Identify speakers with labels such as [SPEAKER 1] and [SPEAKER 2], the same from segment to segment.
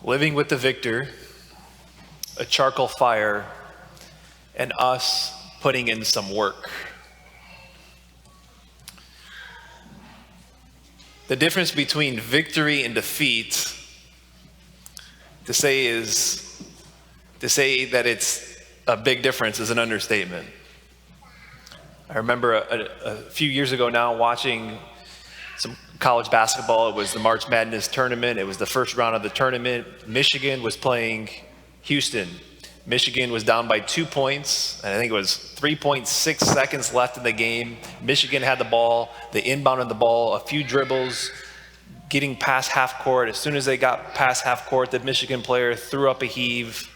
[SPEAKER 1] living with the victor, a charcoal fire, and us putting in some work. The difference between victory and defeat, to say that it's a big difference is an understatement. I remember a few years ago now watching some college basketball. It was the March Madness tournament. It was the first round of the tournament. Michigan was playing Houston. Michigan was down by 2 points, and I think it was 3.6 seconds left in the game. Michigan had the ball. They inbounded the ball, a few dribbles, getting past half court. As soon as they got past half court, the Michigan player threw up a heave.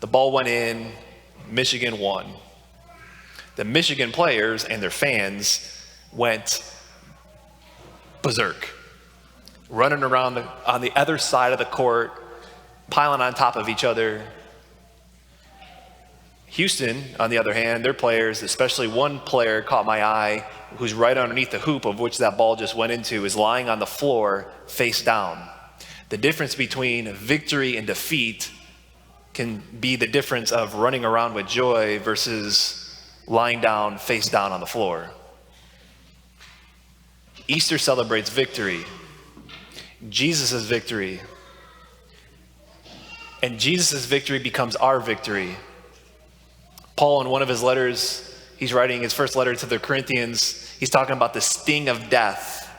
[SPEAKER 1] The ball went in. Michigan won. The Michigan players and their fans went berserk, running around on the other side of the court, piling on top of each other. Houston, on the other hand, their players, especially one player caught my eye, who's right underneath the hoop of which that ball just went into, is lying on the floor face down. The difference between victory and defeat can be the difference of running around with joy versus lying down face down on the floor. Easter celebrates victory, Jesus' victory, and Jesus' victory becomes our victory. Paul, in one of his letters, he's writing his first letter to the Corinthians, he's talking about the sting of death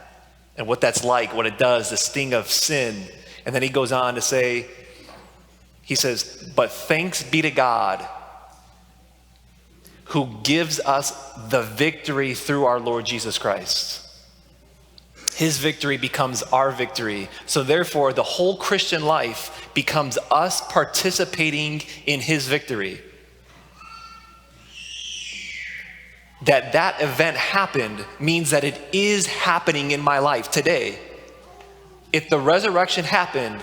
[SPEAKER 1] and what that's like, what it does, the sting of sin. And then he goes on to say, he says, but thanks be to God who gives us the victory through our Lord Jesus Christ. His victory becomes our victory. So therefore, the whole Christian life becomes us participating in his victory. That event happened means that it is happening in my life today. If the resurrection happened,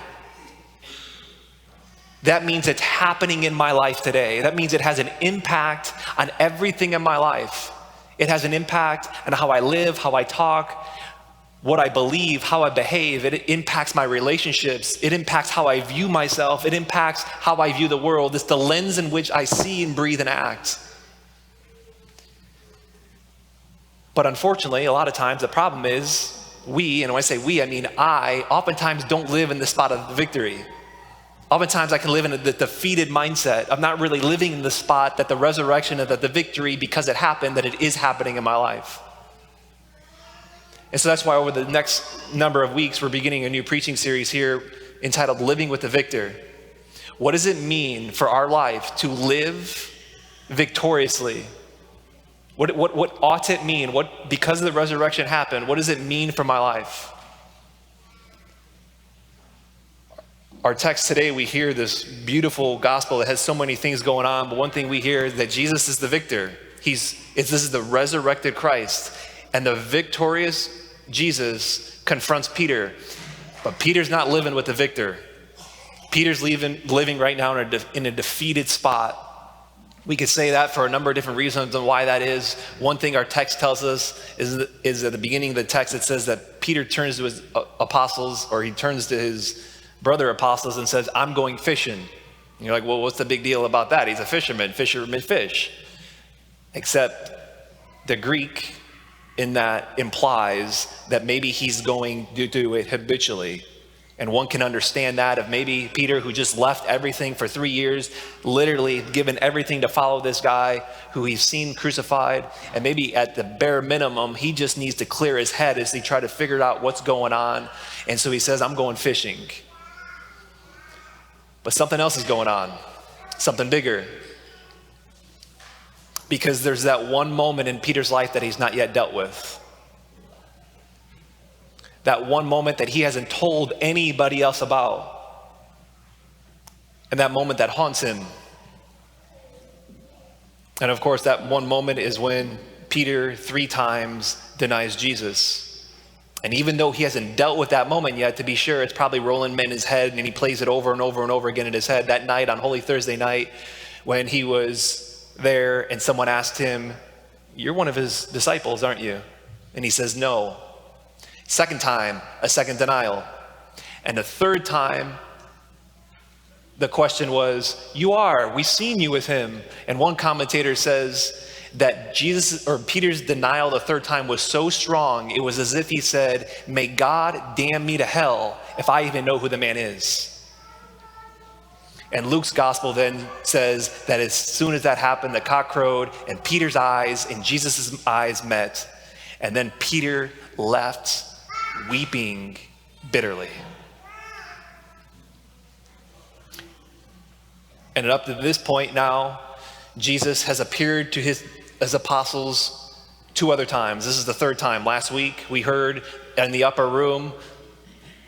[SPEAKER 1] that means it's happening in my life today. That means it has an impact on everything in my life. It has an impact on how I live, how I talk, what I believe, how I behave. It impacts my relationships. It impacts how I view myself. It impacts how I view the world. It's the lens in which I see and breathe and act. But unfortunately, a lot of times the problem is we, and when I say we, I mean I, oftentimes don't live in the spot of victory. Oftentimes I can live in a defeated mindset. I'm not really living in the spot that the resurrection and that the victory, because it happened, that it is happening in my life. And so that's why over the next number of weeks, we're beginning a new preaching series here entitled Living with the Victor. What does it mean for our life to live victoriously? What ought it mean? Because the resurrection happened, what does it mean for my life? Our text today, we hear this beautiful gospel that has so many things going on, but one thing we hear is that Jesus is the victor. This is the resurrected Christ, and the victorious Jesus confronts Peter, but Peter's not living with the victor. Peter's living right now in a defeated spot. We could say that for a number of different reasons and why that is. One thing our text tells us is at the beginning of the text, it says that Peter turns to his apostles, or he turns to his brother apostles and says, I'm going fishing. And you're like, well, what's the big deal about that? He's a fisherman fish. Except the Greek in that implies that maybe he's going to do it habitually. And one can understand that of maybe Peter, who just left everything for 3 years, literally given everything to follow this guy who he's seen crucified. And maybe at the bare minimum, he just needs to clear his head as he try to figure out what's going on. And so he says, I'm going fishing. But something else is going on, something bigger. Because there's that one moment in Peter's life that he's not yet dealt with. That one moment that he hasn't told anybody else about. And that moment that haunts him. And of course, that one moment is when Peter 3 times denies Jesus. And even though he hasn't dealt with that moment yet, to be sure, it's probably rolling in his head, and he plays it over and over and over again in his head. That night on Holy Thursday night, when he was there and someone asked him, you're one of his disciples, aren't you? And he says, no. Second time, a second denial. And the third time, The question was, you are, we've seen you with him. And one commentator says that Peter's denial the third time was so strong, it was as if he said, may God damn me to hell if I even know who the man is. And Luke's gospel then says that as soon as that happened, the cock crowed and Peter's eyes and Jesus' eyes met. And then Peter left weeping bitterly. And up to this point now, Jesus has appeared to his apostles 2 other times. This is the 3rd time. Last week, we heard in the upper room,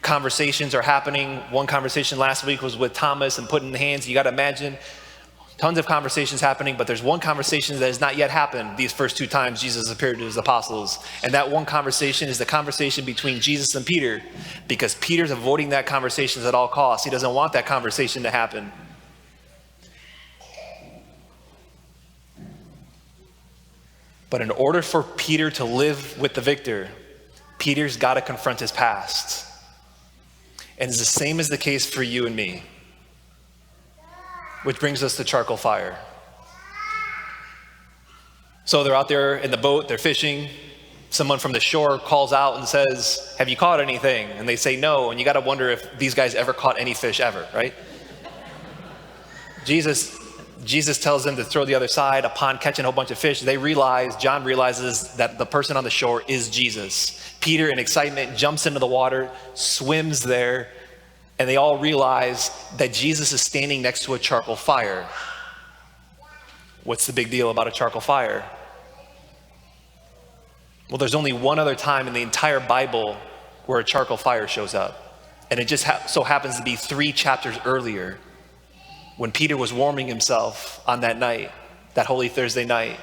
[SPEAKER 1] conversations are happening. One conversation last week was with Thomas and putting the hands. You got to imagine tons of conversations happening, but there's one conversation that has not yet happened these first 2 times Jesus appeared to his apostles. And that one conversation is the conversation between Jesus and Peter, because Peter's avoiding that conversation at all costs. He doesn't want that conversation to happen. But in order for Peter to live with the victor, Peter's got to confront his past. And it's the same as the case for you and me. Which brings us to charcoal fire. So they're out there in the boat, they're fishing. Someone from the shore calls out and says, have you caught anything? And they say no, and you got to wonder if these guys ever caught any fish ever, right? Jesus tells them to throw the other side. Upon catching a whole bunch of fish, John realizes that the person on the shore is Jesus. Peter, in excitement, jumps into the water, swims there, and they all realize that Jesus is standing next to a charcoal fire. What's the big deal about a charcoal fire? Well, there's only one other time in the entire Bible where a charcoal fire shows up. And it just so happens to be 3 chapters earlier, when Peter was warming himself on that night, that Holy Thursday night,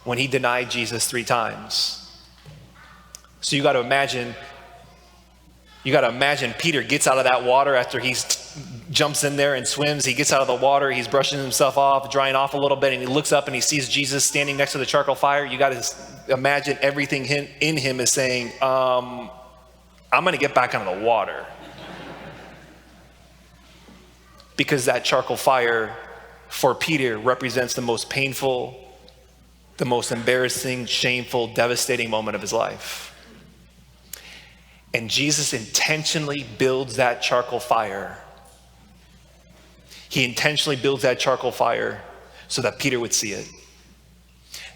[SPEAKER 1] when he denied Jesus 3 times. So you got to imagine Peter gets out of that water after he jumps in there and swims. He gets out of the water, he's brushing himself off, drying off a little bit, and he looks up and he sees Jesus standing next to the charcoal fire. You got to imagine everything in him is saying, I'm going to get back into the water. Because that charcoal fire for Peter represents the most painful, the most embarrassing, shameful, devastating moment of his life. And Jesus intentionally builds that charcoal fire. He intentionally builds that charcoal fire so that Peter would see it.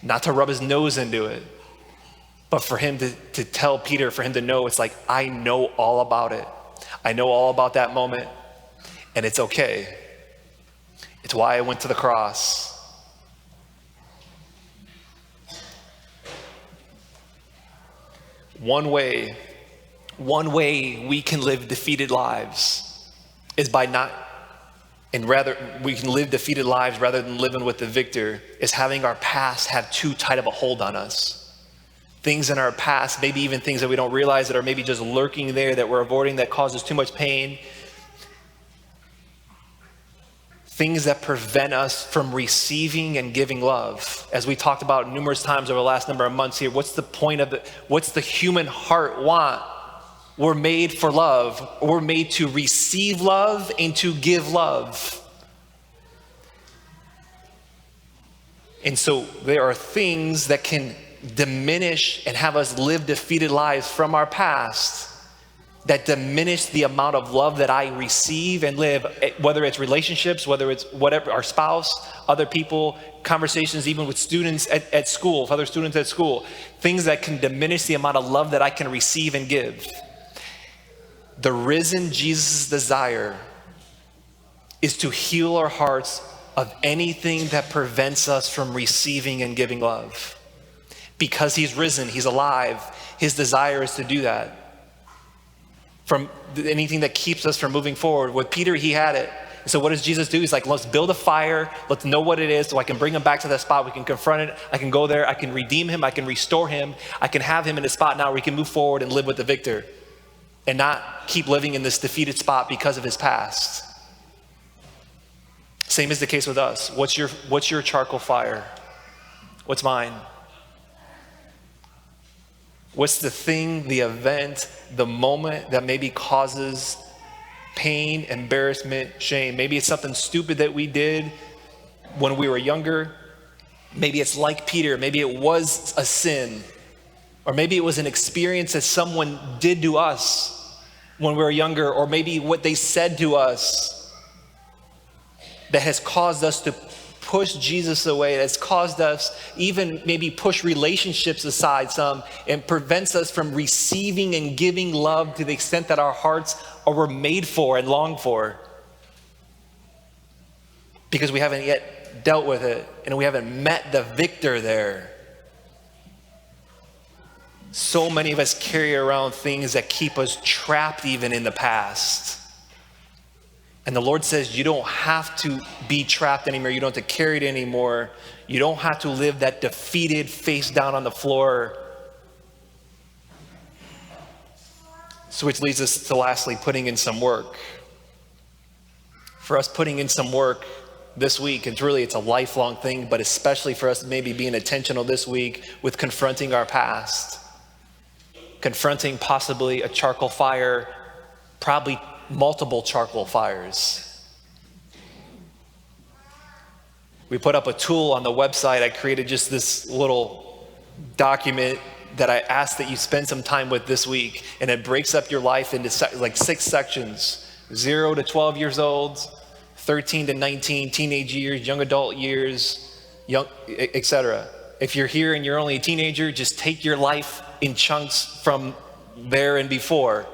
[SPEAKER 1] Not to rub his nose into it, but for him to tell Peter, for him to know, it's like, I know all about it. I know all about that moment. And it's okay. It's why I went to the cross. One way we can live defeated lives is by we can live defeated lives rather than living with the victor, is having our past have too tight of a hold on us. Things in our past, maybe even things that we don't realize that are maybe just lurking there that we're avoiding, that causes too much pain. Things that prevent us from receiving and giving love. As we talked about numerous times over the last number of months here, what's the point of it? What's the human heart want? We're made for love. We're made to receive love and to give love. And so there are things that can diminish and have us live defeated lives from our past, that diminish the amount of love that I receive and live, whether it's relationships, whether it's whatever, our spouse, other people, conversations even with students at school, with other students at school, things that can diminish the amount of love that I can receive and give. The risen Jesus' desire is to heal our hearts of anything that prevents us from receiving and giving love. Because he's risen, he's alive, his desire is to do that. From anything that keeps us from moving forward. With Peter, he had it. So what does Jesus do? He's like, let's build a fire. Let's know what it is so I can bring him back to that spot. We can confront it. I can go there. I can redeem him. I can restore him. I can have him in a spot now where he can move forward and live with the victor and not keep living in this defeated spot because of his past. Same is the case with us. What's your charcoal fire? What's mine? What's the thing, the event, the moment that maybe causes Pain, embarrassment, shame. Maybe it's something stupid that we did when we were younger. Maybe it's like Peter. Maybe it was a sin. Or maybe it was an experience that someone did to us when we were younger. Or maybe what they said to us that has caused us to push Jesus away, that's caused us even maybe push relationships aside some, and prevents us from receiving and giving love to the extent that our hearts were made for and long for, because we haven't yet dealt with it and we haven't met the victor there. So many of us carry around things that keep us trapped even in the past. And the Lord says you don't have to be trapped anymore. You don't have to carry it anymore. You don't have to live that defeated, face down on the floor. So which leads us to lastly, putting in some work. For us, putting in some work this week, it's a lifelong thing, but especially for us maybe being intentional this week with confronting our past. Confronting possibly a charcoal fire, probably multiple charcoal fires. We put up a tool on the website. I created just this little document that I ask that you spend some time with this week, and it breaks up your life into like 6 sections: 0 to 12 years old, 13 to 19, teenage years, young adult years, etc. If you're here and you're only a teenager, just take your life in chunks from there and before.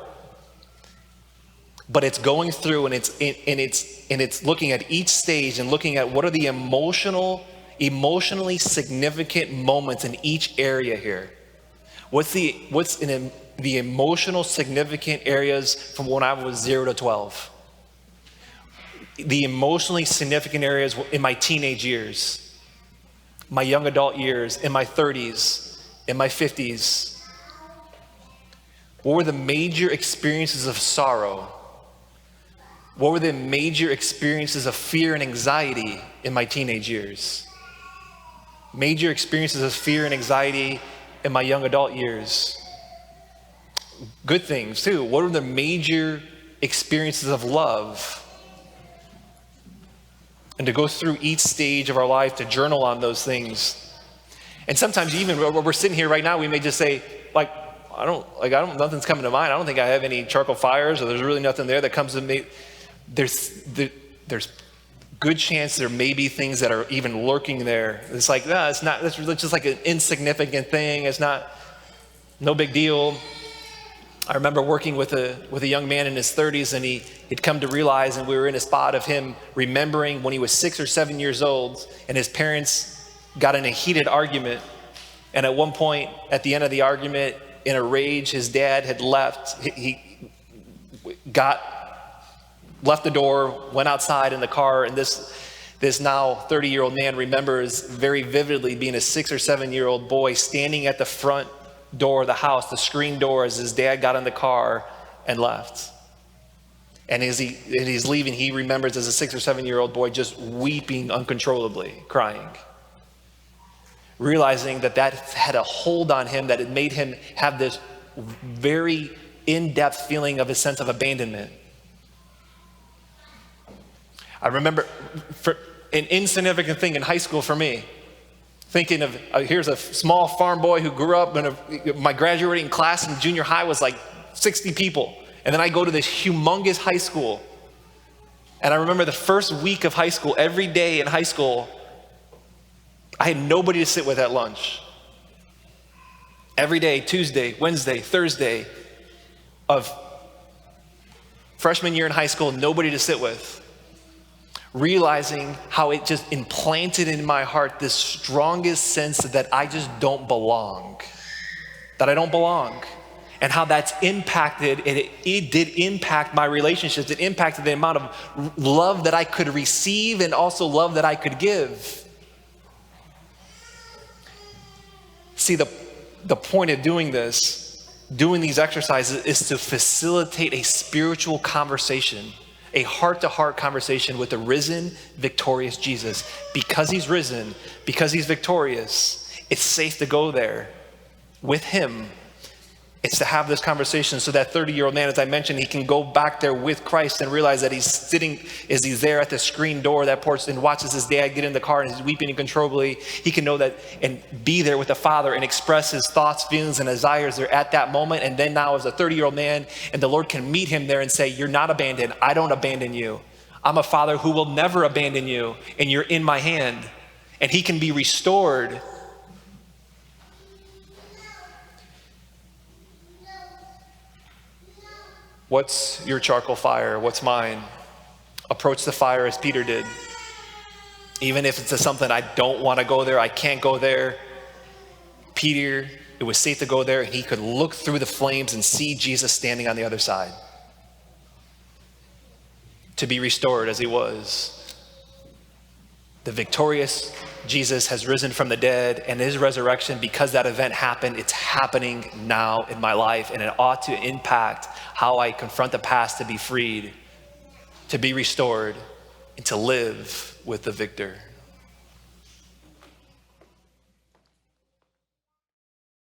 [SPEAKER 1] But it's going through and it's looking at each stage and looking at what are the emotionally significant moments in each area here. What's in the emotional significant areas from when I was 0 to 12? The emotionally significant areas in my teenage years, my young adult years, in my 30s, in my 50s. What were the major experiences of sorrow? What were the major experiences of fear and anxiety in my teenage years? Major experiences of fear and anxiety in my young adult years. Good things too. What are the major experiences of love? And to go through each stage of our life, to journal on those things. And sometimes even when we're sitting here right now, we may just say, nothing's coming to mind. I don't think I have any charcoal fires, or there's really nothing there that comes to me. There's good chance there may be things that are even lurking there. It's like, no, it's not, that's just like an insignificant thing. It's no big deal. I remember working with a young man in his 30s, and he'd come to realize, and we were in a spot of him remembering when he was 6 or 7 years old, and his parents got in a heated argument. And at one point, at the end of the argument, in a rage, his dad had left. He left the door, went outside in the car, and this now 30-year-old man remembers very vividly being a 6 or 7-year-old boy standing at the front door of the house, the screen door, as his dad got in the car and left. And as he's leaving, he remembers as a 6 or 7-year-old boy just weeping uncontrollably, crying. Realizing that had a hold on him, that it made him have this very in-depth feeling of a sense of abandonment. I remember an insignificant thing in high school for me, thinking of, here's a small farm boy who grew up in my graduating class in junior high was like 60 people. And then I go to this humongous high school. And I remember the first week of high school, every day in high school, I had nobody to sit with at lunch. Every day, Tuesday, Wednesday, Thursday of freshman year in high school, nobody to sit with. Realizing how it just implanted in my heart this strongest sense that I just don't belong. That I don't belong. And how that's impacted, it did impact my relationships. It impacted the amount of love that I could receive and also love that I could give. See, the point of doing these exercises is to facilitate a spiritual conversation, a heart-to-heart conversation with the risen, victorious Jesus. Because he's risen, because he's victorious, it's safe to go there with him It's to have this conversation so that 30-year-old man, as I mentioned, he can go back there with Christ and realize that he's sitting, as he's there at the screen door, that porch, and watches his dad get in the car and he's weeping uncontrollably. He can know that and be there with the Father and express his thoughts, feelings, and desires there at that moment. And then now as a 30-year-old man, and the Lord can meet him there and say, you're not abandoned. I don't abandon you. I'm a Father who will never abandon you, and you're in my hand. And he can be restored. What's your charcoal fire? What's mine? Approach the fire as Peter did. Even if it's something I don't want to go there, I can't go there. Peter, it was safe to go there, and he could look through the flames and see Jesus standing on the other side. To be restored as he was. The victorious Jesus has risen from the dead, and his resurrection, because that event happened, it's happening now in my life, and it ought to impact how I confront the past to be freed, to be restored, and to live with the victor.